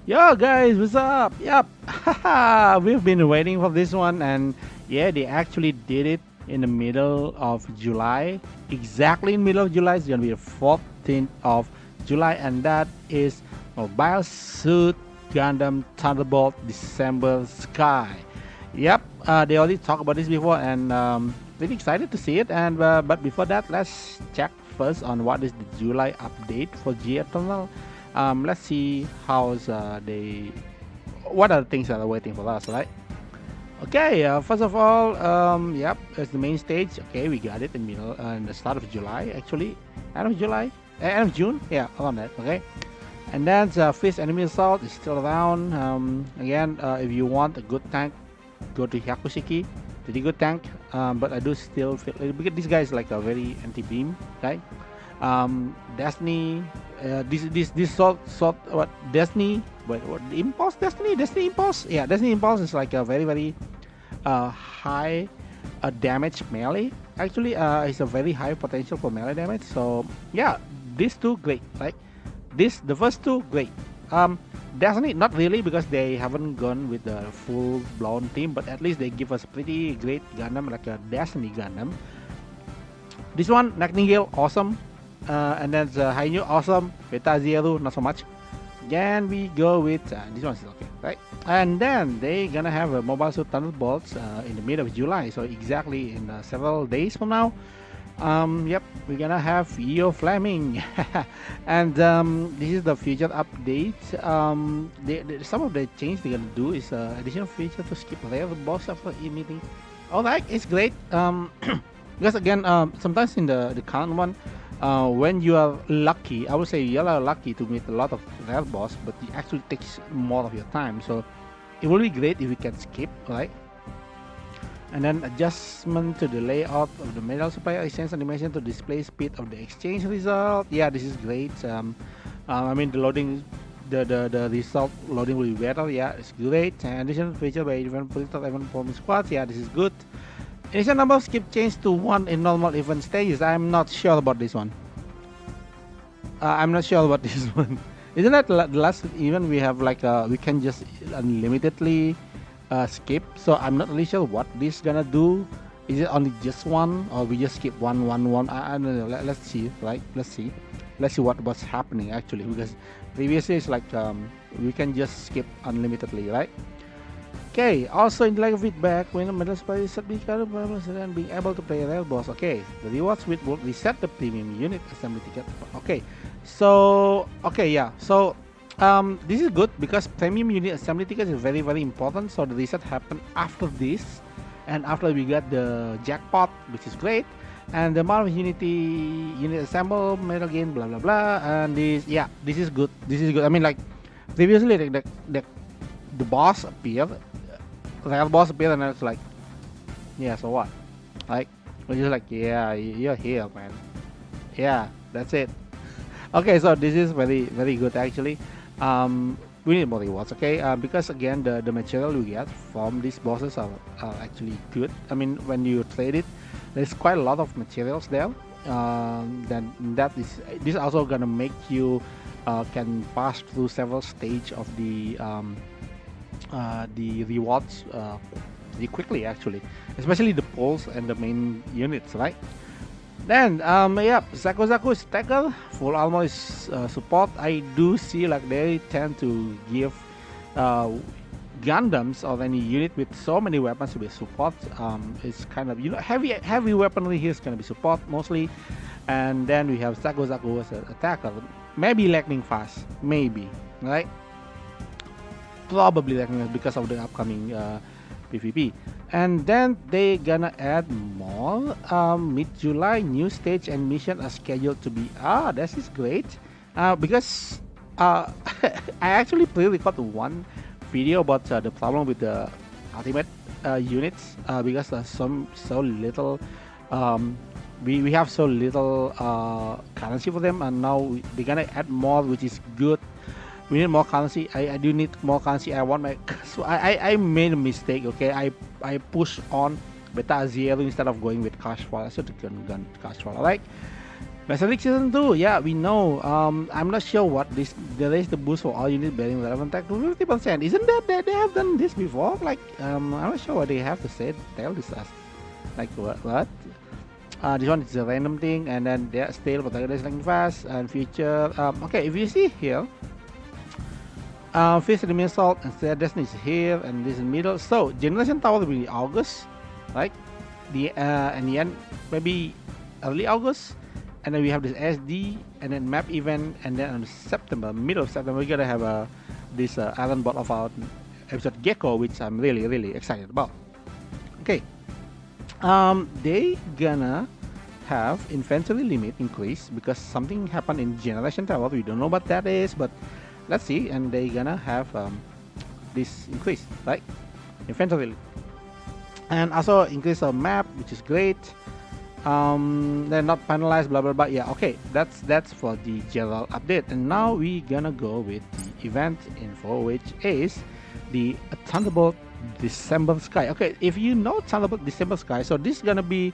Yo guys, what's up? Yep, we've been waiting for this one, and yeah, they actually did it in the middle of July. Exactly in the middle of July, it's gonna be the 14th of July, and that is Mobile Suit Gundam Thunderbolt December Sky. Yep, they already talked about this before, and really excited to see it. And but before that, let's check first on what is the July update for G Eternal. Let's see how's they. What are the things that are waiting for us, right? Okay, first of all, yep, it's the main stage. Okay, we got it in the start of July, actually, end of July, end of June, yeah, around that. Okay, and then the Fist Enemy Assault is still around. Again, if you want a good tank, go to Hyakushiki, pretty good tank. But I do still feel because this guy is like a very anti-beam guy. Destiny, this sort what Destiny, what Impulse Destiny Impulse, yeah, Destiny Impulse is like a very high damage melee. Actually, it's a very high potential for melee damage. So yeah, these two great. Like the first two great. Destiny not really because they haven't gone with the full blown team, but at least they give us pretty great Gundam like a Destiny Gundam. This one Nightingale awesome, and then the Hainu awesome. Beta Zero not so much. Then we go with this one's okay, right? And then they gonna have a Mobile Suit Thunderbolts in the mid of July, so exactly in several days from now. Yep, we're gonna have EO Fleming, and this is the future update. Some of the change they're gonna do is additional feature to skip rare boss after emitting. All right, it's great. Because again, sometimes in the current one, when you are lucky, I would say you are lucky to meet a lot of rare boss, but it actually takes more of your time. So it will be great if you can skip, right? And then adjustment to the layout of the metal supply exchange animation to display speed of the exchange result. Yeah, this is great. I mean the loading, the result loading will be better. Yeah, it's great. And additional feature by event filter event forming squads. Yeah, this is good. Initial number of skip change to 1 in normal event stages. I'm not sure about this one. I'm not sure about this one. Isn't that the last event we have like we can just unlimitedly skip? So I'm not really sure what this gonna do. Is it only just one, or we just skip one? I don't know. Let's see, right? Let's see what's happening actually, because previously it's like we can just skip unlimitedly, right? Okay, also in like feedback, when the medal supply is set and being able to play a rare boss. Okay, the rewards will reset the premium unit assembly ticket. Okay, so okay, yeah, so this is good because premium unit assembly ticket is very important. So the reset happened after this, and after we got the jackpot, which is great, and the amount of unit assemble metal gain, blah blah blah, and this, yeah, this is good. This is good. I mean, like previously, the boss appeared, rare boss appeared, and it's like, yeah, so what? Like, we're just like, yeah, you're here, man. Yeah, that's it. Okay, so this is very good actually. We need more rewards, okay? Because again, the material we get from these bosses are actually good. I mean, when you trade it, there's quite a lot of materials there. Then that is this is also gonna make you can pass through several stage of the rewards pretty quickly actually, especially the poles and the main units, right? Then, yeah, Zaku is stagger, full armor is support. I do see like they tend to give Gundams or any unit with so many weapons to be support. It's kind of, heavy weaponry here is gonna be support mostly, and then we have Zaku as an attacker. Maybe lightning fast, maybe, right? Probably lightning fast because of the upcoming PvP. And then they gonna add more mid-July. New stage and mission are scheduled to be this is great because I actually pre-recorded one video about the problem with the ultimate units because there's so little we have so little currency for them, and now they're gonna add more, which is good. We need more currency. I do need more currency. I want my. So I made a mistake. Okay, I push on Beta Zero instead of going with Cash Flow. I should have gone Cash Flow. Alright. Pacific Season 2, yeah, we know. I'm not sure what this. There is the boost for all units bearing relevant tech to 50%. Isn't that they have done this before? Like, I'm not sure what they have to say. Tell this us. Like, what? This one is a random thing, and then they are still protagonist like fast and future. Okay, if you see here, Fist Enemy Assault and Stair Destiny is here, and this is middle. So, Generation Tower will be August, right? And the end, maybe early August. And then we have this SD, and then map event, and then on September, middle of September, we're gonna have this Thunderbolt of our episode Gecko, which I'm really excited about. Okay, they gonna have inventory limit increase because something happened in Generation Tower. We don't know what that is, but let's see. And they gonna have this increase, right? Inventory, and also increase of map, which is great. They're not finalized, blah blah blah. Yeah, okay, that's for the general update. And now we gonna go with the event info, which is the Thunderbolt December Sky. Okay, if you know Thunderbolt December Sky, so this is gonna be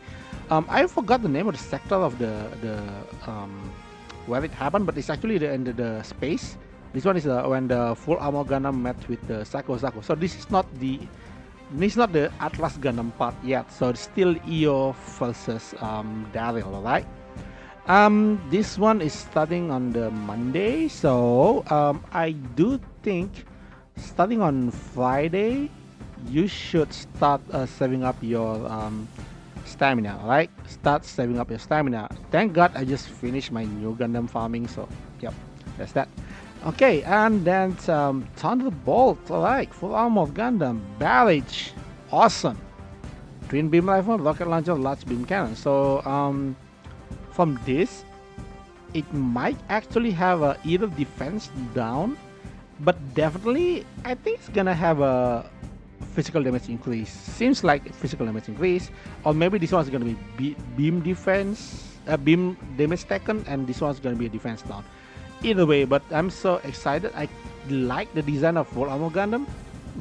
I forgot the name of the sector of the where it happened, but it's actually the space. This one is when the full armor Gundam met with the Psycho Zaku. So this is not the Atlas Gundam part yet, so it's still EO versus Daryl, alright? This one is starting on the Monday, so I do think starting on Friday, you should start saving up your stamina, alright? Start saving up your stamina. Thank God I just finished my new Gundam farming, so yep, that's that. Okay, and then Thunderbolt, alright, full armor Gundam, barrage, awesome. Twin beam rifle, rocket launcher, large beam cannon. So from this, it might actually have either defense down, but definitely I think it's gonna have a physical damage increase. Seems like physical damage increase, or maybe this one's gonna be beam defense, beam damage taken, and this one's gonna be a defense down. Either way, but I'm so excited. I like the design of Full Armor Gundam,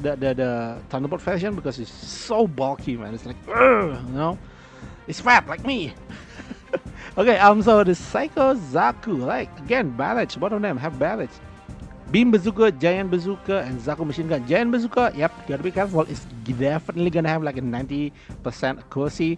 the Thunderbolt version, because it's so bulky, man. It's like, it's fat like me. Okay, so the Psycho Zaku, right? Again, barrage. Both of them have barrage. Beam Bazooka, Giant Bazooka, and Zaku Machine Gun. Giant Bazooka, yep, gotta be careful. It's definitely gonna have like a 90% accuracy.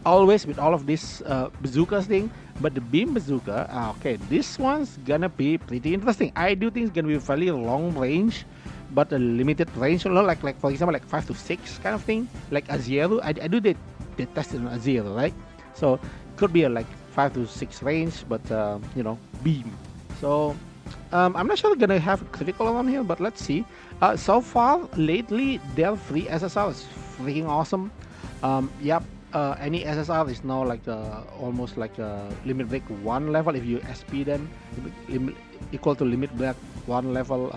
Always with all of this bazookas thing. But the beam bazooka, okay, this one's gonna be pretty interesting. I do think it's gonna be fairly long range, but a limited range, like for example, like 5 to 6 kind of thing, like Aziero. I do they tested on Aziero, right? So could be a like 5 to 6 range, but beam. So I'm not sure they're gonna have critical on here, but let's see. So far lately, their free SSR is freaking awesome. Yep. Any SSR is now like almost like a limit break 1 level. If you SP them, equal to limit break 1 level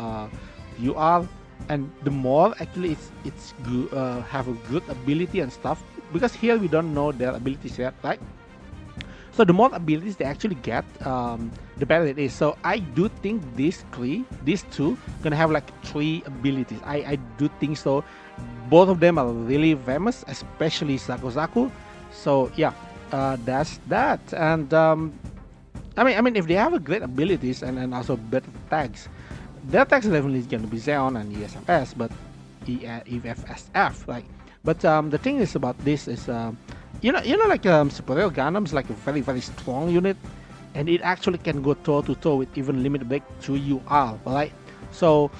UR, and the more actually it's good, have a good ability and stuff, because here we don't know their abilities yet, right? So the more abilities they actually get, the better it is. So I do think these two gonna have like 3 abilities. I do think so. Both of them are really famous, especially Zaku. So yeah, that's that. And I mean, if they have a great abilities and also better tags, their tags level is going to be Xeon and ESFS, but EFSF, right? But the thing is about this is, like Superior Gundam's like a very strong unit, and it actually can go toe to toe with even limit break 2 UR, right? So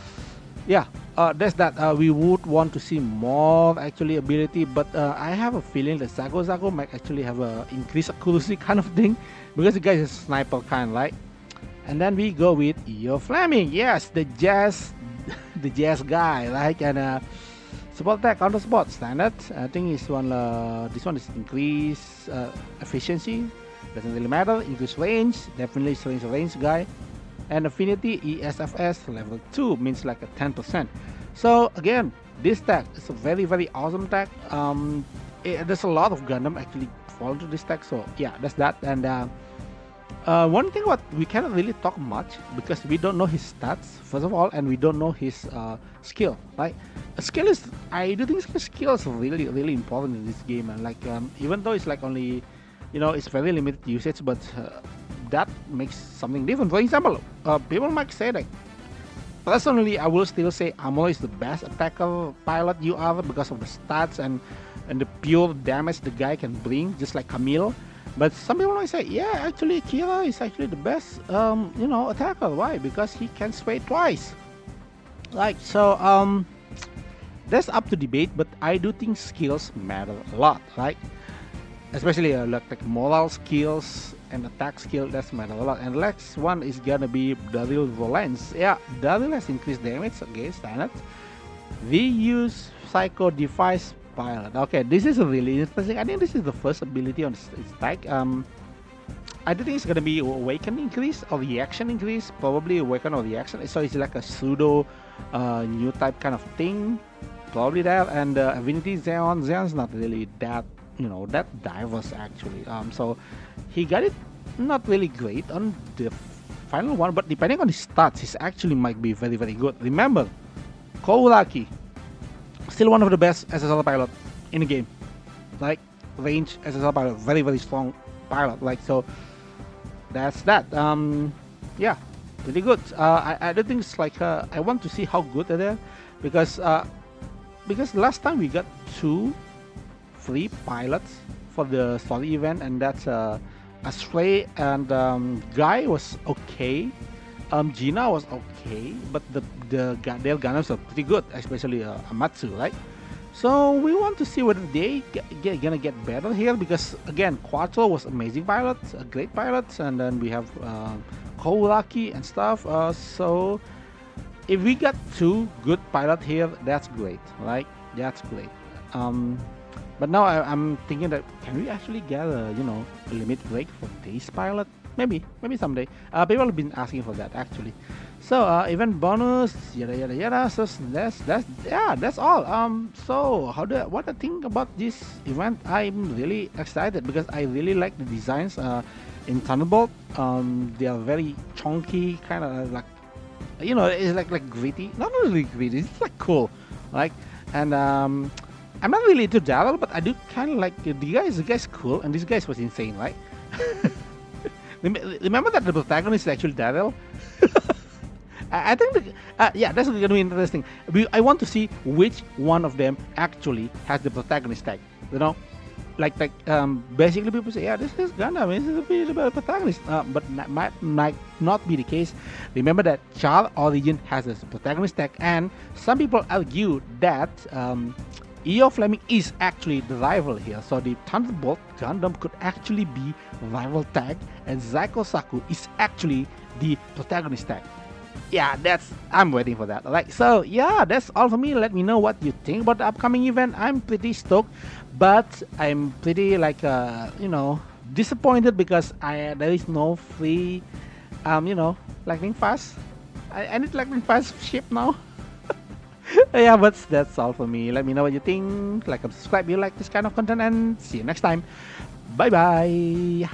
yeah, that's that. We would want to see more actually ability, but I have a feeling that Zaku might actually have a increased accuracy kind of thing, because the guy is a sniper kind, right? And then we go with Eo Fleming, yes, the jazz guy, right? And support attack, counter support, standard. I think this one is increase efficiency, doesn't really matter. Increase range, definitely range guy. And affinity ESFS level 2 means like a 10%. So again, this tag is a very awesome tag. There's a lot of Gundam actually fall into this tag. So yeah, that's that. And one thing what we cannot really talk much, because we don't know his stats first of all, and we don't know his skill. Right? I do think skill is really important in this game. And like even though it's like only, it's very limited usage, but that makes something different. For example, people might say that personally, I will still say Amuro is the best attacker pilot you are because of the stats and the pure damage the guy can bring, just like Camille. But some people might say, yeah, actually Kira is actually the best, attacker. Why? Because he can sway twice. Like so, that's up to debate. But I do think skills matter a lot, right? Especially like moral skills and attack skill that's matter a lot. And the next one is gonna be Daryl Volans. Yeah, Daryl has increased damage against standard. We use Psycho Device Pilot. Okay, this is really interesting. I think this is the first ability on its tag. I don't think it's gonna be awaken increase or reaction increase. Probably awaken or reaction. So it's like a pseudo new type kind of thing. Probably that. And Affinity Xeon. Xeon's not really that that diverse actually. So he got it not really great on the final one, but depending on his stats, he actually might be very very good. Remember, Kouraki, still one of the best SSL pilot in the game. Like range SSL pilot, very very strong pilot. Like so, that's that. Yeah, pretty good. I don't think it's like I want to see how good they are because last time we got two free pilots for the story event, and that's Astray and Guy was okay. Gina was okay, but their gunners are pretty good, especially Amatsu, right? So we want to see whether they gonna get better here because again, Quattro was amazing pilot, a great pilot, and then we have Kouraki and stuff. So if we got two good pilot here, that's great, right? That's great. But now I'm thinking that can we actually get a limit break for this pilot? Maybe someday. People have been asking for that actually. So event bonus, yada yada yada. So that's all. So what I think about this event? I'm really excited because I really like the designs in Thunderbolt. They are very chunky, kind of like it's like gritty. Not really gritty. It's like cool, like and I'm not really into Daryl, but I do kind of like the guy's cool, and this guy was insane, right? Remember that the protagonist is actually Daryl? I think, yeah, that's going to be interesting. I want to see which one of them actually has the protagonist tag. Basically people say, yeah, this is Gundam, this is the protagonist, but might not be the case. Remember that Char Origin has a protagonist tag, and some people argue that EO Fleming is actually the rival here, so the Thunderbolt Gundam could actually be rival tag, and Zyko Saku is actually the protagonist tag. Yeah, I'm waiting for that. Alright, so yeah, that's all for me. Let me know what you think about the upcoming event. I'm pretty stoked, but I'm pretty disappointed because there is no free lightning fast. I need lightning fast ship now. Yeah, but that's all for me. Let me know what you think. Like and subscribe if you like this kind of content, and see you next time. Bye bye.